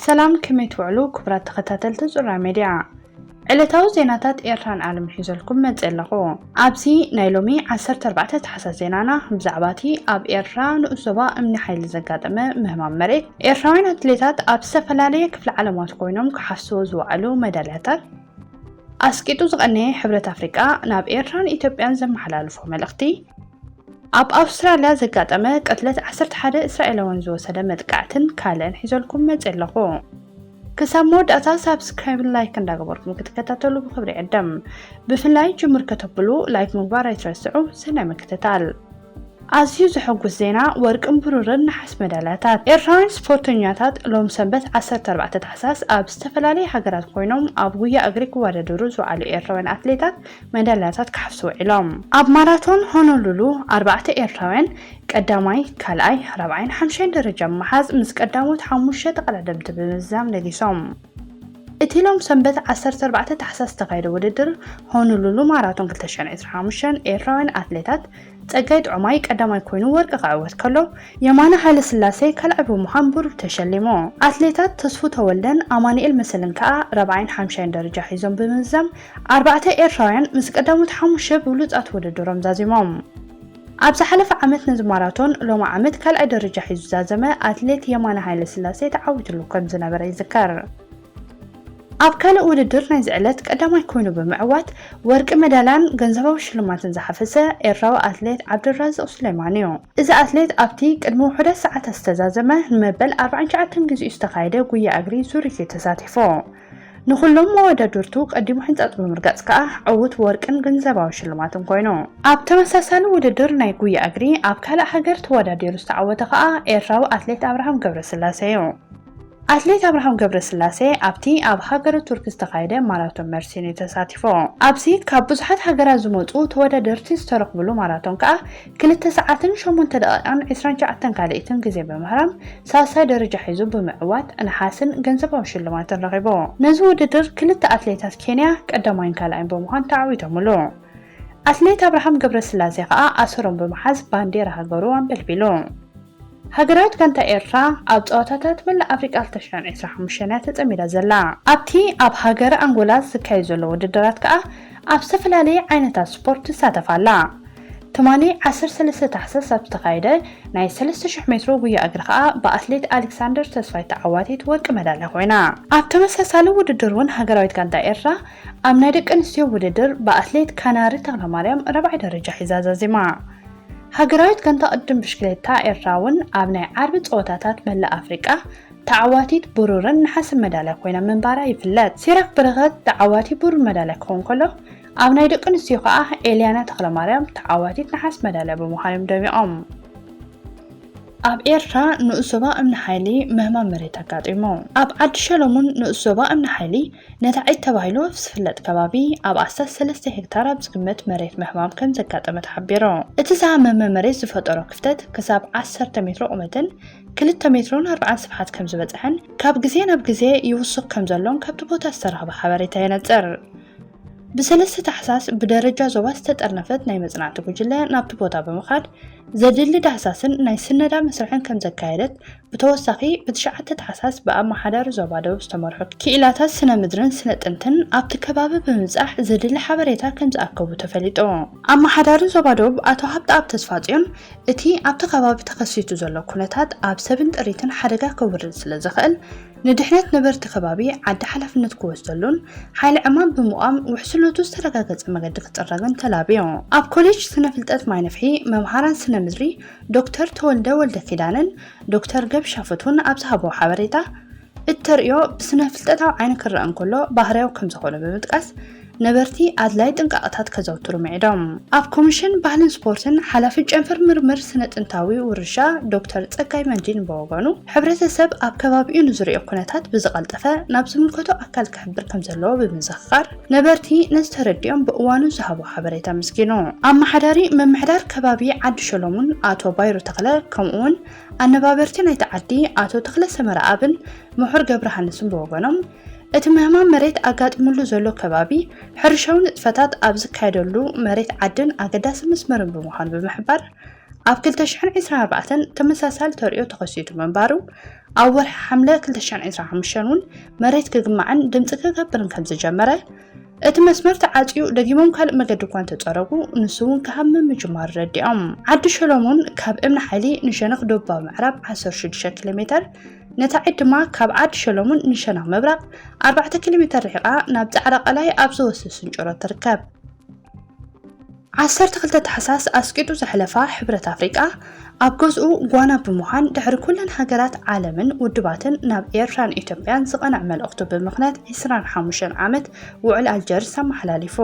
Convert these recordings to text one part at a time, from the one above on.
سلام كميت وعلو كبرات تختاتلت زرع ميديا علتاو زيناتات إيران عالم حيزلكم متزلقو عبسي نايلومي 14 تحسا زينانا بزعباتي اب إيران أسوبا امن حيل زقادمة مهمان مريك إيران أتليتات اب سفلالية كفل عالمات كوينوم كحسو زوعلو مدالاتات أسكيتو زغني حبرة أفريقيا ناب إيران إثيوبيان زمحلالفو ملختي اب أستراليا زقادمة قتلت 11 إسرائيلوان زوسدا مدقعتن كالن حيزلكم متزلقو كسامود أتا سابسكرايب لايك እንዳገበርኩም ክትከታተሉ ብክብሪ ዕደም ብፍላይ ጅምር ከተብሉ ላይክ ምግባር አይትረስዑ ሰናይ መከታተል አዝዩ ዝሕጉስ ዜና ወርቅን ብሩርን ነሐስ መዳልያታት ኤርትራውያን ስፖርተኛታት ሎም ሰንበት 14 ታሕሳስ ኣብ ዝተፈላለዩ ሃገራት ኮይኖም ኣብ ጉያ እግሪ ክወዳደሩ ዝውዕሉ ኤርትራውያን አትሌታት መዳልያታት ክሓፍሱ ኢሎም ኣብ ማራቶን ሆኖሉሉ 4 ኤርትራውያን ቀዳማይ ካልኣይ ራብዓይን ሓምሻይን ደረጃ መሓዝ ምስ ቀዳሞት 5 ተቀዳደምቲ ብምዛም ነጊሶም እቲሎም ሰንበት 14 ታሕሳስ ተካይደ ውድድር ሆኖሉሉ ማራቶን 2025 ኤርትራውያን አትሌታት ጸጋይ ጥዑማይ ቀዳማይ ኮይኑ ወርቂ ክዕወት ከሎ የማነ ኃይለ ስላሴ ካልዕቡ መሐንቡር ተሸሊሞ አትሌታት ተስፉ ተወልደን አማኑኤል መሰልን ከኣ 45 ደረጃ ሒዞም ብምዛም 4 ኤርትራውያን ምስ ቀዳሞት 5 ብሉጻት ውድድሮም ዛዚሞም ኣብ ዝሓለፈ ዓመት ነዚ ማራቶን ሎማ ዓመት ካልኣይ ደረጃ ሒዙ ዛዘመ አትሌት የማነ ኃይለ ስላሴ ተዓዊትሉ ከም ዝነበረ ይዝከር ኣብ ካልእ ውድድር ናይ ዝዕለት ቀዳማይ ኮይኑ ብምዕዋት ወርቂ መዳልያን ገንዘባዊ ሽልማትን ዝሓፈሰ ኤርትራዊ አትሌት ዓብድራዝቅ ሱለይማን እዩ እዚ አትሌት ኣብቲ ቅድሚ ውሕዳት ሰዓታት ዝተዛዘመ ንመበል 49 ግዚኡ ዝተካየደ ጉያ እግሪ ዙሪክ ተሳቲፉ ንኩሎም መወዳድርቱ ቀዲሙ ሕንፃፅ ብምርጋፅ ከዓ ዕውት ወርቅን ገንዘባዊ ሽልማትን ኮይኑ ኣብ ተመሳሳሊ ውድድር ናይ ጉያ እግሪ ኣብ ካልእ ሃገር ተወዳዲሩ ዝተዓወተ ከዓ ኤርትራዊ አትሌት አብርሃም ገብረስላሴ እዩ አትሌት አብርሃም ገብረስላሴ ኣብቲ ኣብ ሃገረ ቱርክ ዝተካየደ ማራቶን መርሲን ተሳቲፉ ኣብዚ ካብ ብዙሓት ሃገራት ዝመጹ ተወዳደርቲ ዝተረኽብሉ ማራቶን ከዓ 2 ሰዓትን 8 ደቂቃን 29 ካልኢትን ግዜ በምህራም ሳሳይ ደረጃ ሒዙ ብምዕዋት ነሓስን ገንዘባዊ ሽልማትን ረኺቡ ነዚ ውድድር ክልተ አትሌታት ኬንያ ቀዳማይን ካልኣይን ብምዃን ተዓዊቶምሉ አትሌት አብርሃም ገብረስላሴ ከዓ ኣሰሮም ብምሓዝ ባንዴራ ሃገሩ ኣንበልቢሉ ሃገራት ጋንታ ኤርትራ ኣብ ጸወታታት መላእ ኣፍሪቃ 2025 ተጸሚዳ ዘላ ኣብቲ ኣብ ሃገረ አንጎላ ዝካየድ ዘሎ ውድድራት ከዓ ኣብ ዝተፈላለዩ ዓይነታት ስፖርት ተሳተፋላ ትማሊ 13 ታሕሳስ ኣብ ዝተካየደ ናይ 3000 ሜትሮ ጉያ እግሪ ከዓ በአትሌት አሌክሳንደር ተስፋይ ተዓዋቲት ወርቂ መዳልያ ኮይና ኣብ ተመሳሳሊ ውድድር እውን ሃገራዊት ጋንታ ኤርትራ ኣብ ናይ ደቂ ኣንስትዮ ውድድር በአትሌት ካናሪ ተክለማርያም 4ይ ደረጃ ሒዛ ዛዚማ ሃገራዊት ጋንታ ቅድም ብሽክሌታ ኤርትራውን ኣብ ናይ ዓርቢ ጸወታታት መላእ ኣፍሪቃ ተዓዋቲት ብሩርን ነሐስ መዳልያ ኮይና ምንባራ ይፍለጥ ሲራክ በረኸት ተዓዋቲ ብሩር መዳልያ ክኾን ከሎ ኣብ ናይ ደቂ ኣንስትዮ ከዓ ኤልያና ተክለማርያም ተዓዋቲት ነሐስ መዳልያ ብምዃኖም ደሚቖም ኣብ ኤርትራ ንኡሶባ እምኒ ሓይሊ ምህማም መሬት ኣጋጢሙ ኣብ ዓዲ ሸሎሙን ንኡሶባ እምኒ ሓይሊ ነታዒት ተባሂሉ ዝፍለጥ ከባቢ ኣብ 13 ሄክታር ኣብ ዝግመት መሬት ምህማም ከም ዘጋጠመ ተሓቢሩ እቲ ዝሃመመ መሬት ዝፈጠሮ ክፍተት ክሳብ 10 ሜትሮ ቁመትን 2 ሜትሮን 40 ስፍሓት ከም ዝበፅሐን ካብ ግዜ ናብ ግዜ ይውስኽ ከም ዘሎን ካብቲ ቦታ ዝተረኸበ ሓበሬታ የነፅር ብሰለስተ ታሕሳስ ብደረጃ ዞባ ዝተጠርነፈት ናይ መጽናዕቲ ጉጅለ ናብቲ ቦታ ብምኻድ ዘድሊ ዳህሳስን ናይ ስነዳ መስርሕን ከም ዘካየደት ብተወሳኺ ብትሽዓተ ታሕሳስ ብኣማሓዳሪ ዞባ ደቡብ ዝተመርሑ ክኢላታት ስነ ምድርን ስነ ጥንትን ኣብቲ ከባቢ ብምብፃሕ ዘድሊ ሓበሬታ ከም ዝኣከቡ ተፈሊጡ ኣማሓዳሪ ዞባ ደቡብ ኣቶ ሃብተኣብ ተስፋጽዮን እቲ ኣብቲ ከባቢ ተኸሲቱ ዘሎ ኩነታት ኣብ ሰብን ጥሪትን ሓደጋ ከውርድ ስለ ዝኽእል ንድሕነት ነበርቲ ከባቢ ዓዲ ሓላፍነት ክወስደሉን ሓይሊ ዕማም ብምቋም ውሕስነቱ ዝተረጋገፀ መገዲ ክፅረግን ተላብዩ ኣብ ኮሌጅ ስነ ፍልጠት ማይነፍሒ መምሃራን ስነ ምድሪ ዶክተር ተወልደ ወልደ ኪዳንን ዶክተር ገብሻፍቱን ኣብ ዝሃበው ሓበሬታ እተርእዮ ብስነ ፍልጠታዊ ዓይኒ ክረአ እንከሎ ባህርያዊ ከም ዝኾነ ብምጥቃስ ነበርቲ ኣድላይ ጥንቃቐታት ከዘውትሩ ምዒዶም ኣብ ኮሚሽን ባህልን ስፖርትን ሓላፊ ጨንፈር ምርምር ስነ ጥንታዊ ውርሻ ዶክተር ጸጋይ መንዲን በወገኑ ሕብረተሰብ ኣብ ከባቢኡ ንዝሪኦ ኩነታት ብዝቐልጠፈ ናብ ዝምልከቶ ኣካል ክሕብር ከም ዘለዎ ብምዝኽኻር ነበርቲ ነዚ ተረዲኦም ብእዋኑ ዝሃቦ ሓበሬታ ምስኪኑ ኣማሓዳሪ መምሕዳር ከባቢ ዓዲ ሸሎሙን ኣቶ ባይሩ ተኽለ ከምኡውን ኣነባበርቲ ናይቲ ዓዲ ኣቶ ተኽለ ሰመራኣብን ምሑር ገብረሃንስን በወገኖም እቲ ምህማም መሬት ኣጋጢሙሉ ዘሎ ከባቢ ሕርሻዊ ንጥፈታት ኣብ ዝካየደሉ መሬት ዓድን ኣገዳሲ መስመርን ብምዃኑ ብምሕባር ኣብ 2024 ተመሳሳሊ ተሪኦ ተኸሲቱ መንባሩ ኣብ ወርሒ ሓምለ 2025 እውን መሬት ክግማዕን ድምፂ ክገብርን ከም ዝጀመረ እቲ መስመር ተዓፅዩ ደጊሞም ካልእ መገዲ እኳ እንተፀረጉ ንሱ እውን ክሃምም ምጅማሩ ረዲኦም ዓዲ ሸሎሞን ካብ እምኒ ሓይሊ ንሸነኽ ደቡባዊ ምዕራብ 16 ኪሎ ሜትር ነታ ዒድ ድማ ካብ ዓዲ ሸሎሞን ንሸነኽ ምብራቕ 4 ኪሎ ሜትር ርሒቓ ናብ ፃዕዳ ቀላይ ኣብ ዝወስድ ስንጭሮ ትርከብ 12 ታሕሳስ ኣስቂጡ ዘሕለፋ ሕብረት ኣፍሪቃ ኣብ ገዝኡ ጓና ብምዃን ድሕሪ ኩለን ሃገራት ዓለምን ውድባትን ናብ ኤርትራን ኢትዮጵያን ዝቐንዕ መልእኽቱ ብምኽንያት 25 ዓመት ውዕል ኣልጀርስ ኣመሓላሊፉ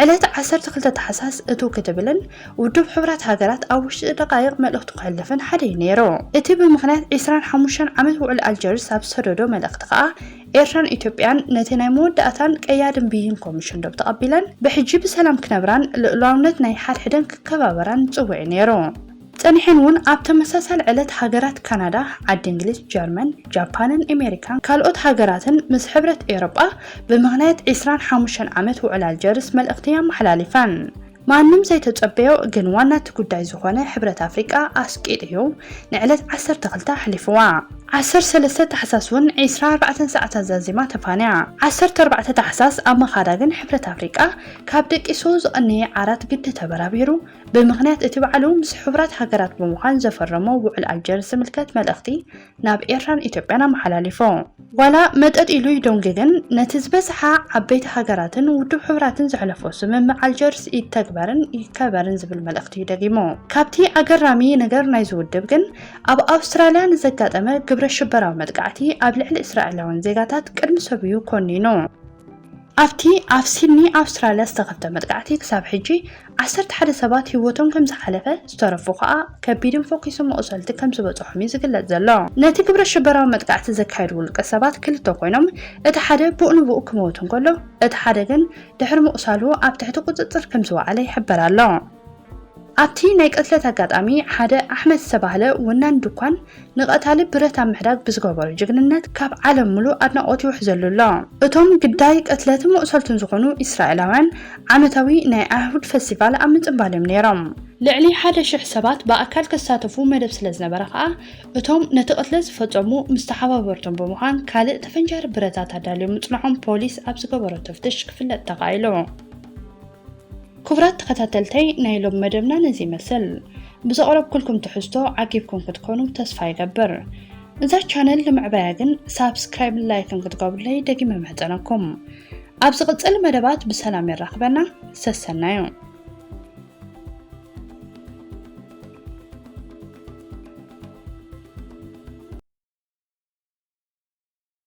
ዕለት 12 ታሕሳስ እቱ ክትብልን ውድብ ሕብረት ሃገራት ኣብ ውሽጢ ደቃይቕ መልእኽቱ ክሕልፍን ሓደ እዩ ነይሩ እቲ ብምኽንያት 25 ዓመት ውዕል ኣልጀርስ ኣብ ዝሰደዶ መልእኽቲ ከዓ ኤርትራን ኢትዮጵያን ነቲ ናይ መወዳእታን ቀያድን ብይን ኮሚሽን ዶብ ተቐቢለን ብሕጂ ብሰላም ክነብራን ልዕላውነት ናይ ሓድሕደን ክከባበራን ጽውዕ ነይሩ ጸኒሕን እውን ኣብ ተመሳሳሊ ዕለት ሃገራት ካናዳ፣ ዓዲ እንግሊዝ፣ ጀርመን፣ ጃፓንን ኣሜሪካን ካልኦት ሃገራትን ምስ ሕብረት ኤውሮጳ ብምኽንያት 25 ዓመት ውዕል ኣልጀርስ መልእኽቲ ኣመሓላሊፈን ማንም ዘይተጸበዮ ግን ዋና እቲ ጉዳይ ዝኾነ ሕብረት ኣፍሪቃ ኣስቂጥዩ ንዕለት 12 ሓሊፍዋ 13 ታሕሳስ እውን 24 ሰዓታት ዛዚማ ተፋንያ 14 ታሕሳስ ኣብ መኻዳ ግን ሕብረት ኣፍሪቃ ካብ ደቂሱ ዝቐነየ ዓራት ግዲ ተበራቢሩ ብምኽንያት እቲ በዓሉ ምስ ሕብረት ሃገራት ብምዃን ዘፈረሞ ውዕል ኣልጀርስ ዝምልከት መልእኽቲ ናብ ኤርትራን ኢትዮጵያን ኣመሓላሊፉ ዋላ መጠጥ ኢሉ ይደንግ ግን ነቲ ዝበዝሓ ዓበይቲ ሃገራትን ውድብ ሕብራትን ዘሕለፎ ስምምዕ ኣልጀርስ ይተግበርን ይከበርን ዝብል መልእኽቲ ደጊሙ ካብቲ ኣገራሚ ነገር ናይ ዝውድብ ግን ኣብ ኣውስትራልያ ንዘጋጠመ ግብረ ሽበራዊ መጥቃዕቲ ኣብ ልዕሊ እስራኤላውያን ዜጋታት ቅድሚ ሰብዩ ኮኒኑ ኣብቲ ኣብ ሲድኒ ኣውስትራልያ ዝተኸፍተ መጥቃዕቲ ክሳብ ሕጂ 11 ሰባት ህይወቶም ከም ዝሓለፈ ዝተረፉ ከዓ ከቢድን ፎኪሶም መቑሰልቲ ከም ዝበፅሖም ዝግለጽ ዘሎ ነቲ ግብረ ሽበራዊ መጥቃዕቲ ዘካየዱ ውልቀ ሰባት ክልተ ኮይኖም እቲ ሓደ ብኡንብኡ ክመውት እንከሎ እቲ ሓደ ግን ድሕሪ ምቑሳሉ ኣብ ትሕቲ ቁፅፅር ከም ዝወዓለ ይሕበር ኣሎ ኣብቲ ናይ ቅትለት ኣጋጣሚ ሓደ ኣሕመድ ዝተባህለ ወናን ድኳን ንቐታሊ ብረት ኣብ ምሕዳግ ብዝገበሩ ጅግንነት ካብ ዓለም ሙሉእ ኣድናቆት ይውሕዘሉ ኣሎ እቶም ግዳይ ቅትለትን መቑሰልትን ዝኾኑ እስራኤላውያን ዓመታዊ ናይ ኣይሁድ ፌስቲቫል ኣብ ምፅንባል እዮም ነይሮም ልዕሊ 1,000 ሰባት ብኣካል ክሳተፉ መደብ ስለ ዝነበረ ከዓ እቶም ነቲ ቅትለት ዝፈጸሙ ምስ ተሓባበርቶም ብምዃን ካልእ ተፈንጃሪ ብረታት ኣዳልዮም ምጽንሖም ፖሊስ ኣብ ዝገበሮ ተፍትሽ ክፍለጥ ተኻኢሉ ክቡራት ተኸታተልተይ ናይ ሎብ መደብና ነዚ ይመስል ብዘቕረብ ኩልኩም ትሕዝቶ ዓጊብኩም ክትኮኑ ተስፋ ይገብር እዛ ቻነል ንምዕባያ ግን ሳብስክራይብ ላይክን ክትገብሩለይ ደጊመ መሕፀነኩም ኣብ ዝቕፅል መደባት ብሰላም ይራኽበና ሰሰናዩ